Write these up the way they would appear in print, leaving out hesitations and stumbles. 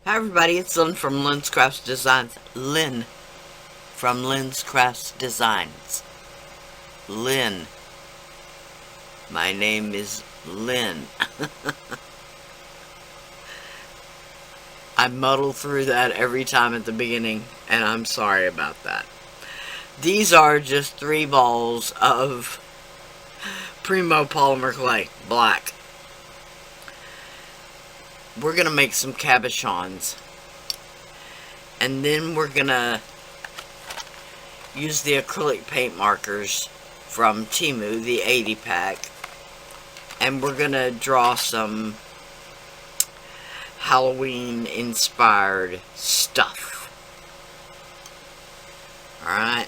Hi everybody, it's Lynn from Lynn's Crafts Designs. Lynn from Lynn's Crafts Designs. Lynn. My name is Lynn. I muddle through that every time at the beginning, and I'm sorry about that. These are just 3 balls of Primo Polymer Clay, black. We're going to make some Cabachons. And then we're going to use the acrylic paint markers from Temu, the 80 pack. And we're going to draw some Halloween inspired stuff. Alright.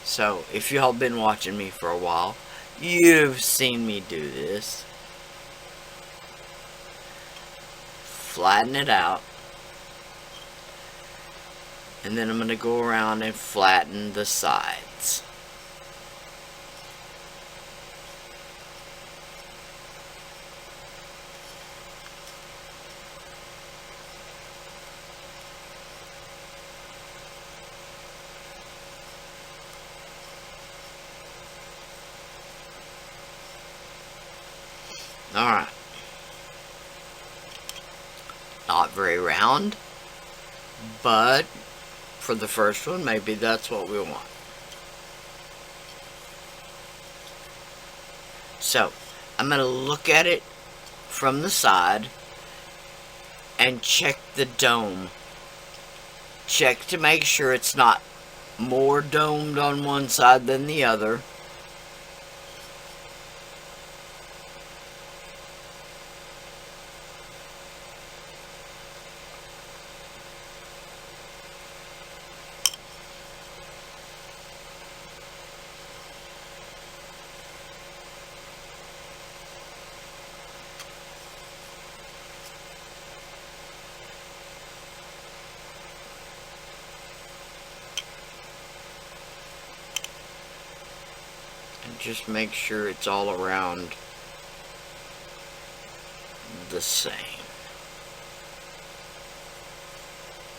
So, if y'all been watching me for a while, you've seen me do this. Flatten it out, and then I'm going to go around and flatten the sides. Alright. Not very round, but for the first one, maybe that's what we want. So, I'm going to look at it from the side and check the dome. Check to make sure it's not more domed on one side than the other. Just make sure it's all around the same.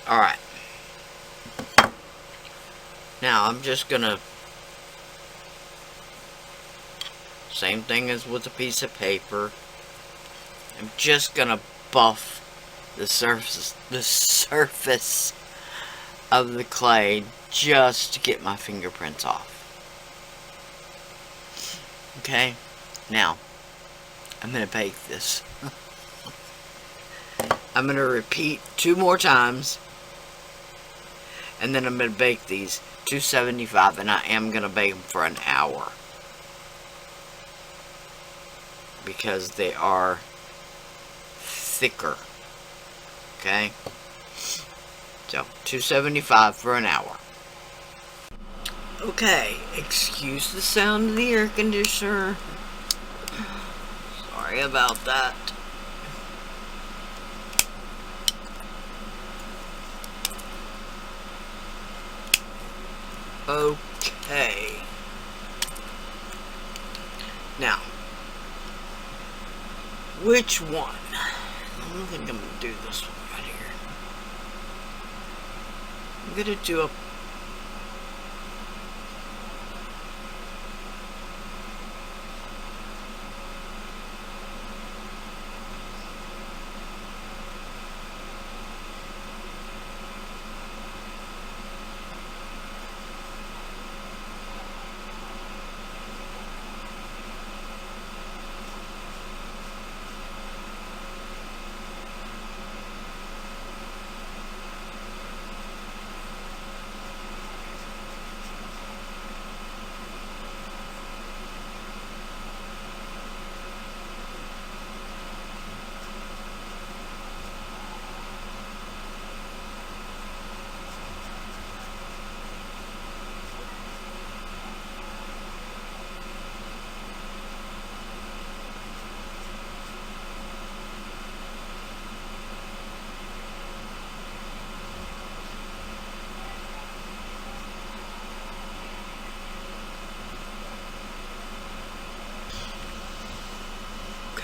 Alright. Now I'm just gonna, same thing as with a piece of paper, I'm just gonna buff the surface of the clay just to get my fingerprints off. Okay, now, I'm going to bake this. I'm going to repeat 2 more times, and then I'm going to bake these 275, and I am going to bake them for an hour. Because they are thicker. Okay, so 275 for an hour. Okay, excuse the sound of the air conditioner. Sorry about that. Okay. Now, which one? I don't think I'm going to do this one right here. I'm going to do a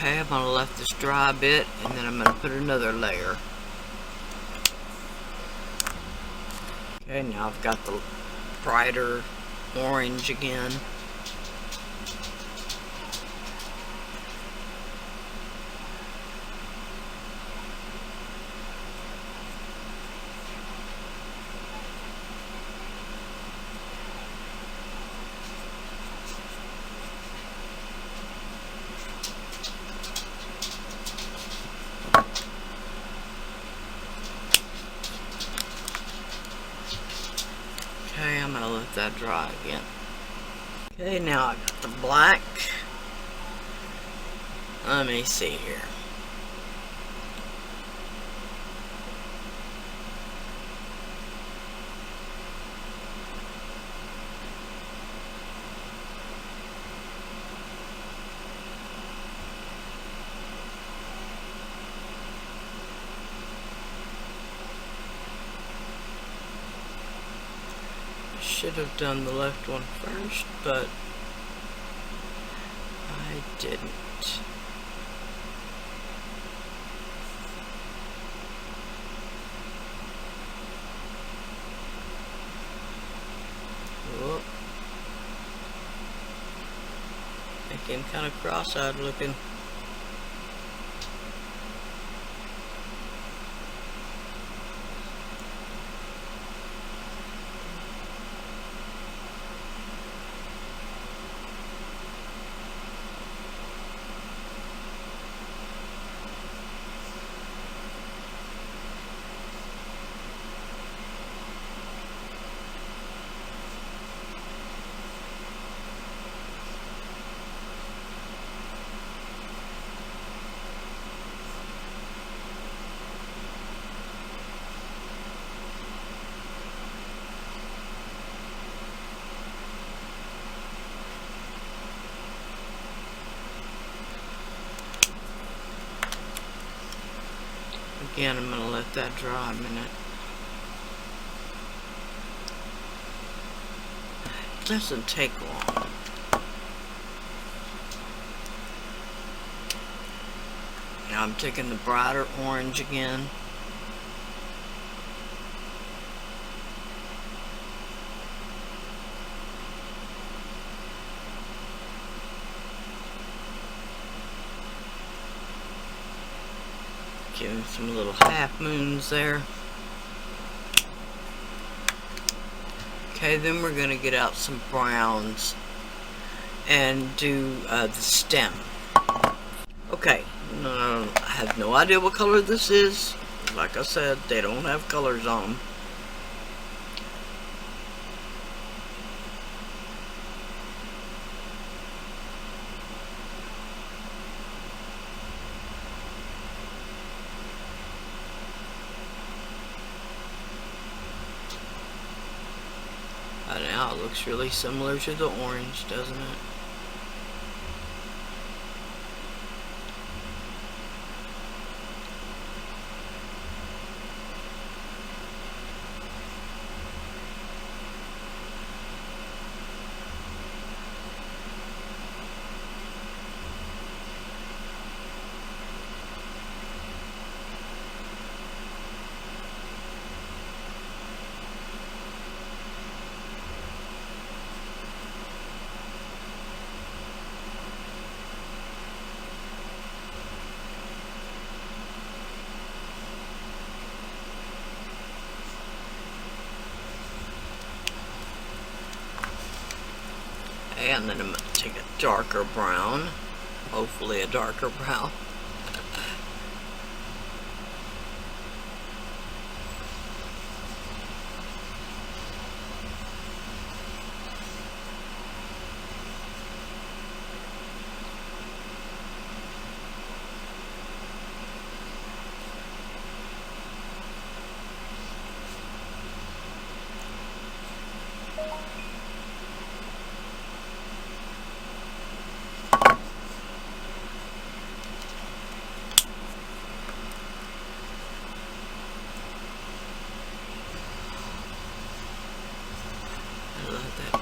Okay, I'm going to let this dry a bit, and then I'm going to put another layer. Okay, now I've got the brighter orange again. Okay, I'm going to let that dry again. Okay, now I got the black. Let me see here. Should have done the left one first, but I didn't. Whoop. Making kind of cross-eyed looking. Again, I'm going to let that dry a minute. It doesn't take long. Now I'm taking the brighter orange again. Giving some little half moons there. Okay, then we're going to get out some browns and do the stem. Okay, I have no idea what color this is. Like I said, they don't have colors on them. Now it looks really similar to the orange, doesn't it? And then I'm going to take a darker brown, hopefully a darker brown.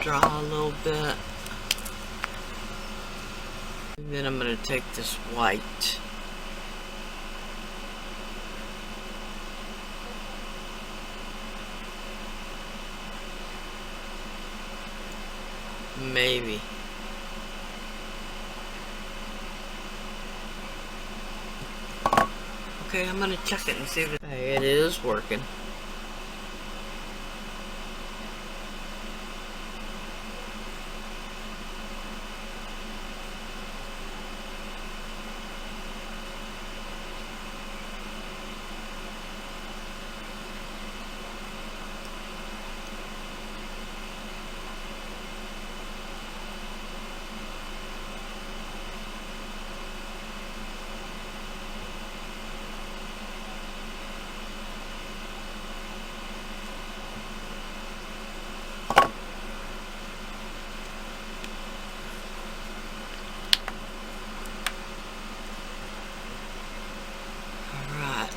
Draw a little bit. And then I'm going to take this white. Maybe. Okay, I'm gonna check it and see if it is working.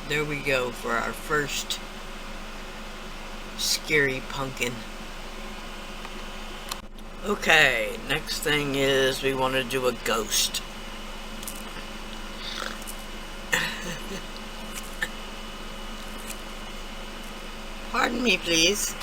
There we go for our first scary pumpkin. Okay, next thing is we want to do a ghost. Pardon me, please.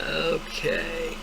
Okay.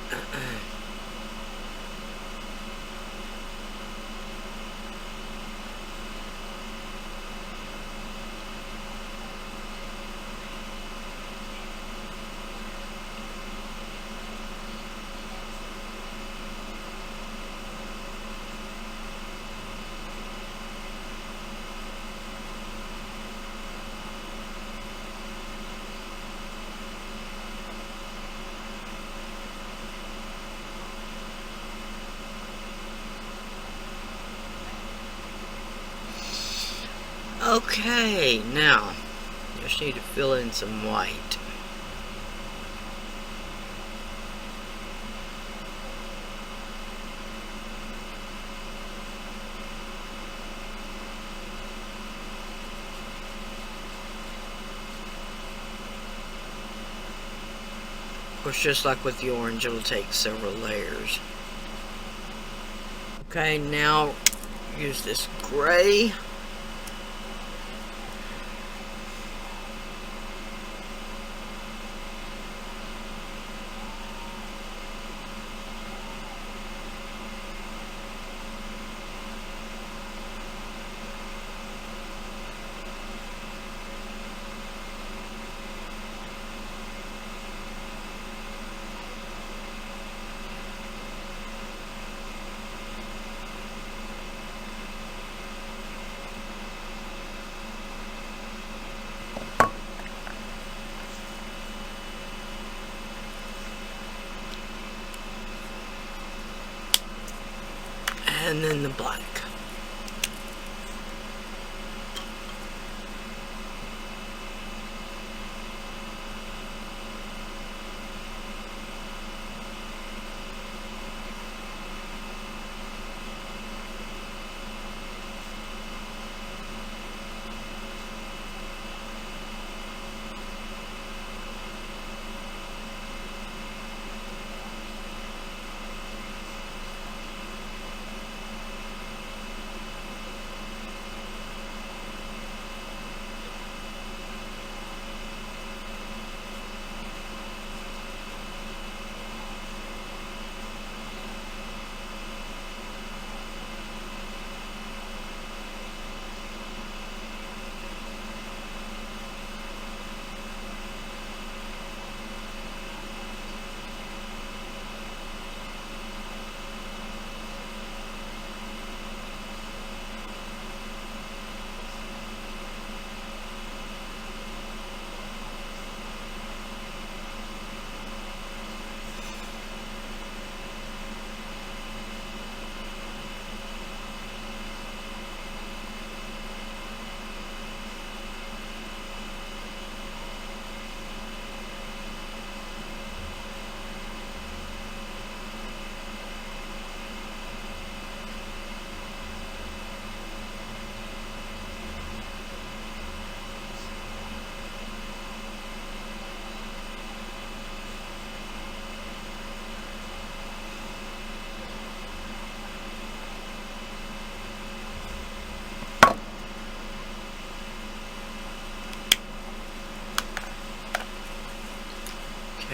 Okay, now, just need to fill in some white. Of course, just like with the orange, it'll take several layers. Okay, now use this gray. And then the black.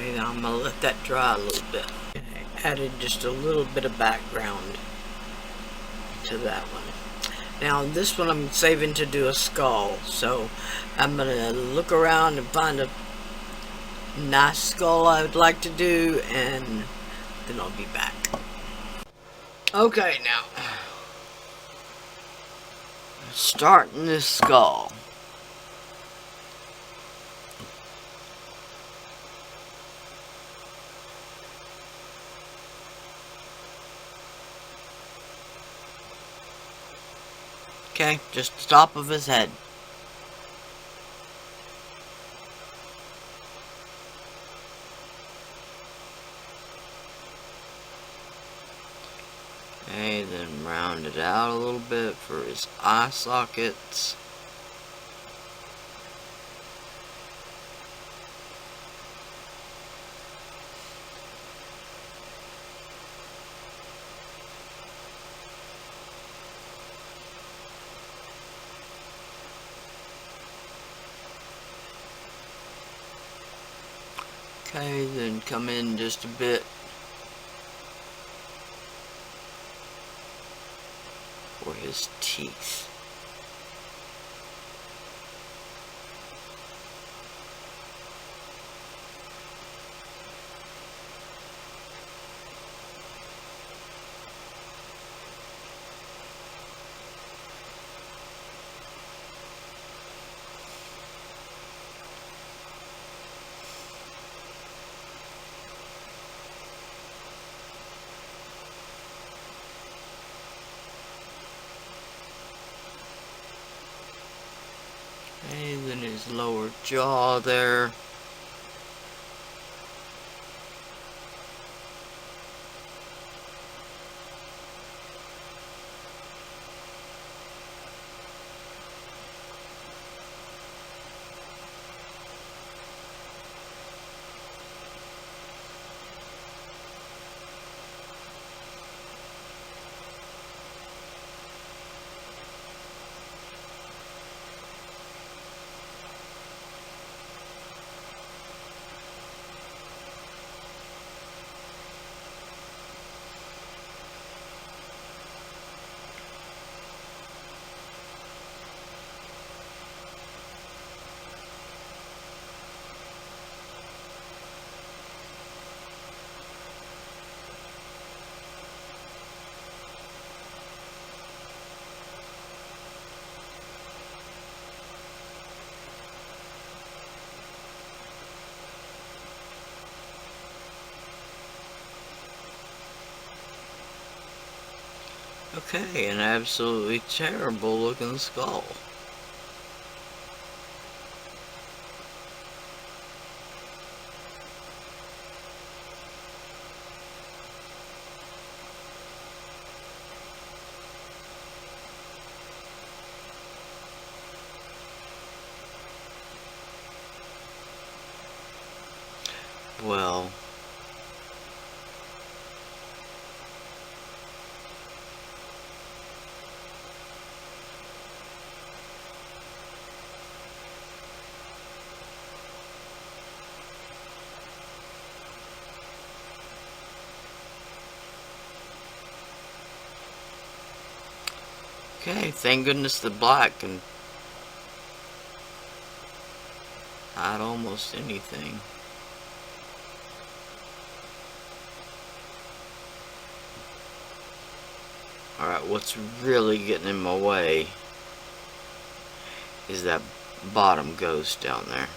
Okay, now I'm going to let that dry a little bit. I added just a little bit of background to that one. Now this one I'm saving to do a skull, so I'm going to look around and find a nice skull I would like to do, and then I'll be back. Okay, now starting this skull. Okay, just the top of his head. Okay, then round it out a little bit for his eye sockets. Okay, then come in just a bit for his teeth. And then his lower jaw there. Okay, an absolutely terrible looking skull. Well, okay, thank goodness the black can hide almost anything. Alright, what's really getting in my way is that bottom ghost down there.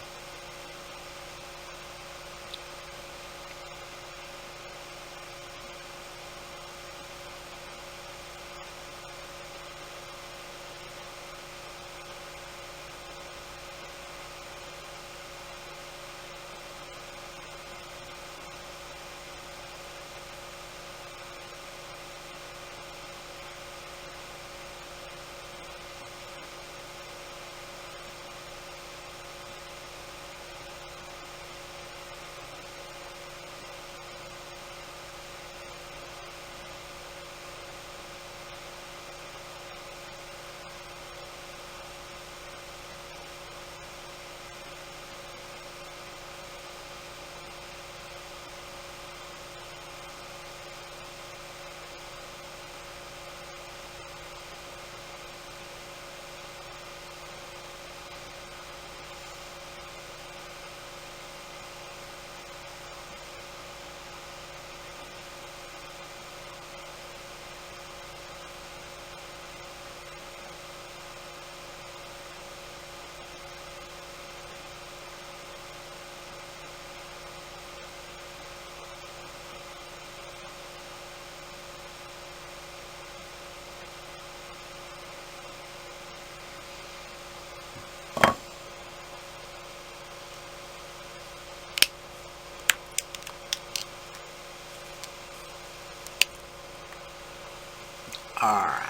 Alright.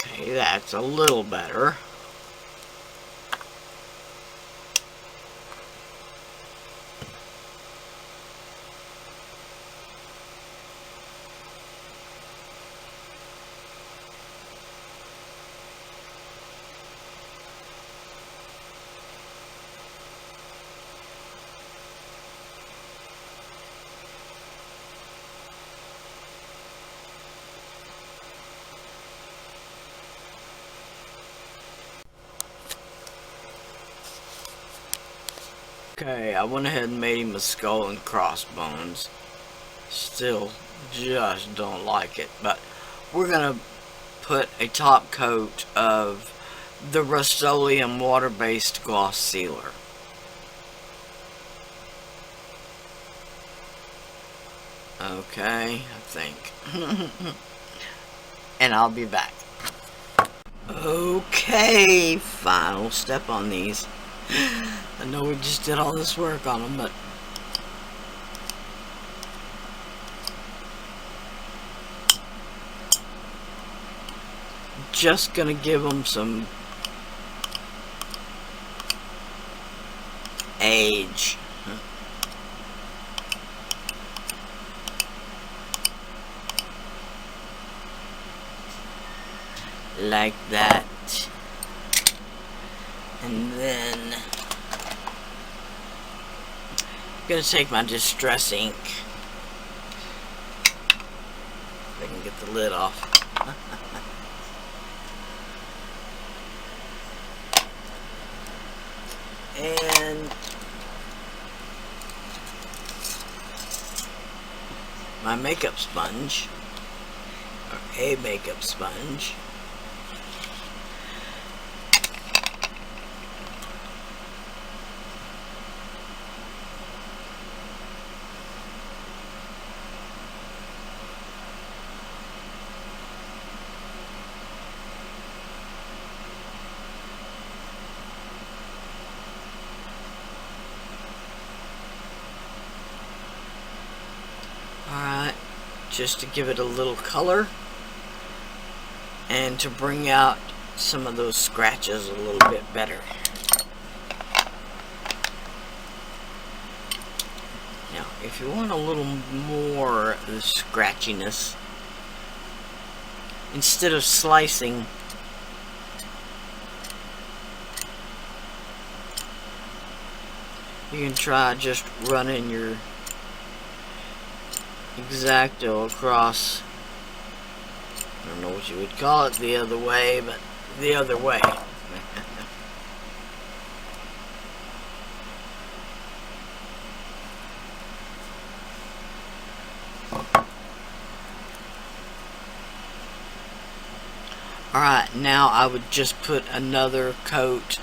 Okay, that's a little better. Okay, I went ahead and made him a Skull and Crossbones. Still just don't like it, but we're gonna put a top coat of the Rust-Oleum water-based gloss sealer. Okay, I think. And I'll be back. Okay, final step on these. I know we just did all this work on them, but just gonna give them some age. Like that. And then I'm gonna take my distress ink. If I can get the lid off. And my makeup sponge, or a makeup sponge. Alright, just to give it a little color and to bring out some of those scratches a little bit better. Now, if you want a little more of the scratchiness, instead of slicing, you can try just running your X-Acto across, I don't know what you would call it the other way, but the other way. Alright, now I would just put another coat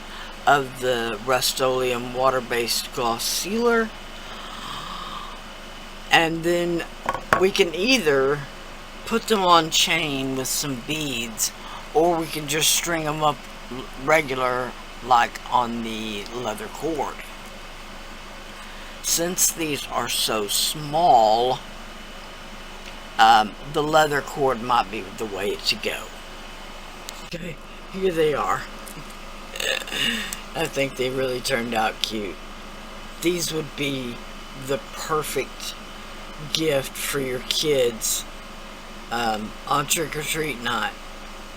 of the Rust-Oleum water-based gloss sealer, and then we can either put them on chain with some beads, or we can just string them up regular like on the leather cord. Since these are so small, the leather cord might be the way to go. Okay, here they are. I think they really turned out cute. These would be the perfect gift for your kids on trick-or-treat night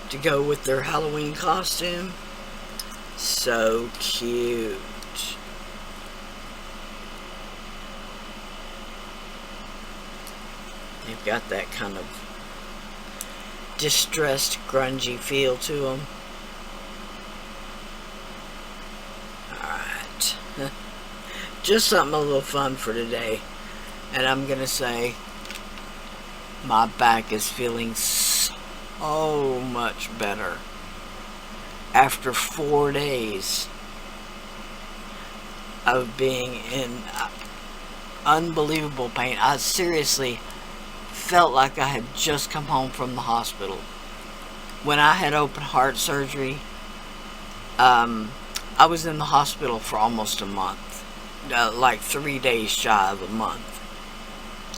to go with their Halloween costume. So cute. They've got that kind of distressed, grungy feel to them. Alright. Just something a little fun for today. And I'm gonna say, my back is feeling so much better after 4 days of being in unbelievable pain. I seriously felt like I had just come home from the hospital. When I had open heart surgery, I was in the hospital for almost a month, like 3 days shy of a month.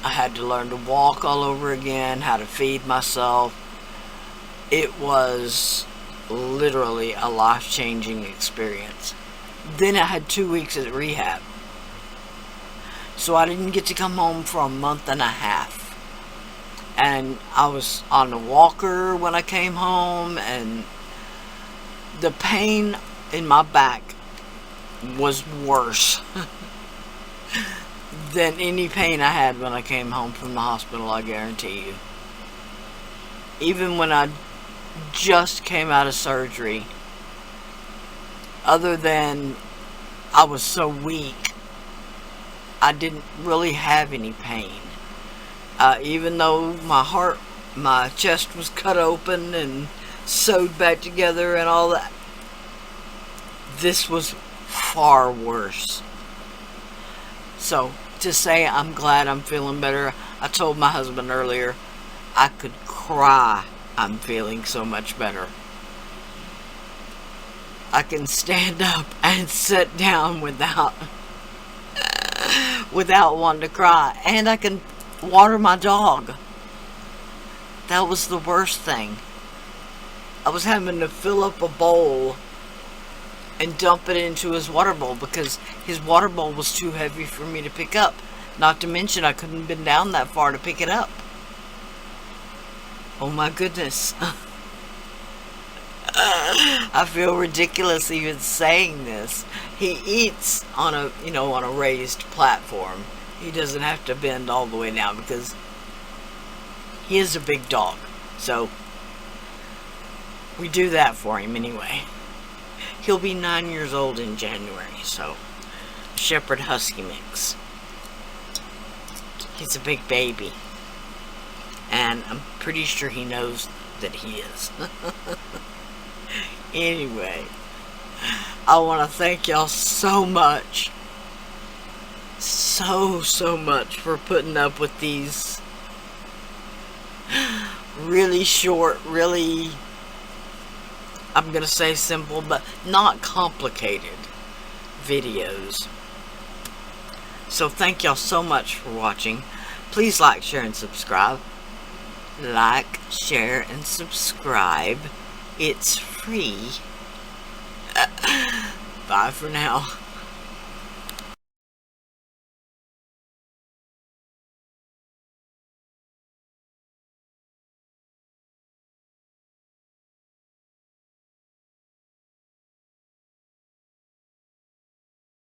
I had to learn to walk all over again, how to feed myself. It was literally a life-changing experience. Then I had 2 weeks at rehab, so I didn't get to come home for a month and a half. And I was on the walker when I came home, and the pain in my back was worse than any pain I had when I came home from the hospital, I guarantee you. Even when I just came out of surgery, other than I was so weak, I didn't really have any pain. Even though my chest was cut open and sewed back together and all that, this was far worse. So, to say I'm glad I'm feeling better, I told my husband earlier, I could cry. I'm feeling so much better. I can stand up and sit down without wanting to cry, and I can water my dog. That was the worst thing. I was having to fill up a bowl and dump it into his water bowl because his water bowl was too heavy for me to pick up. Not to mention I couldn't bend down that far to pick it up. Oh my goodness. I feel ridiculous even saying this. He eats on a raised platform. He doesn't have to bend all the way down because he is a big dog. So we do that for him anyway. He'll be 9 years old in January, so Shepherd Husky mix. He's a big baby. And I'm pretty sure he knows that he is. Anyway, I want to thank y'all so much. So much for putting up with these really short, really, I'm going to say simple, but not complicated videos. So thank y'all so much for watching. Please like, share, and subscribe. Like, share, and subscribe. It's free. Bye for now.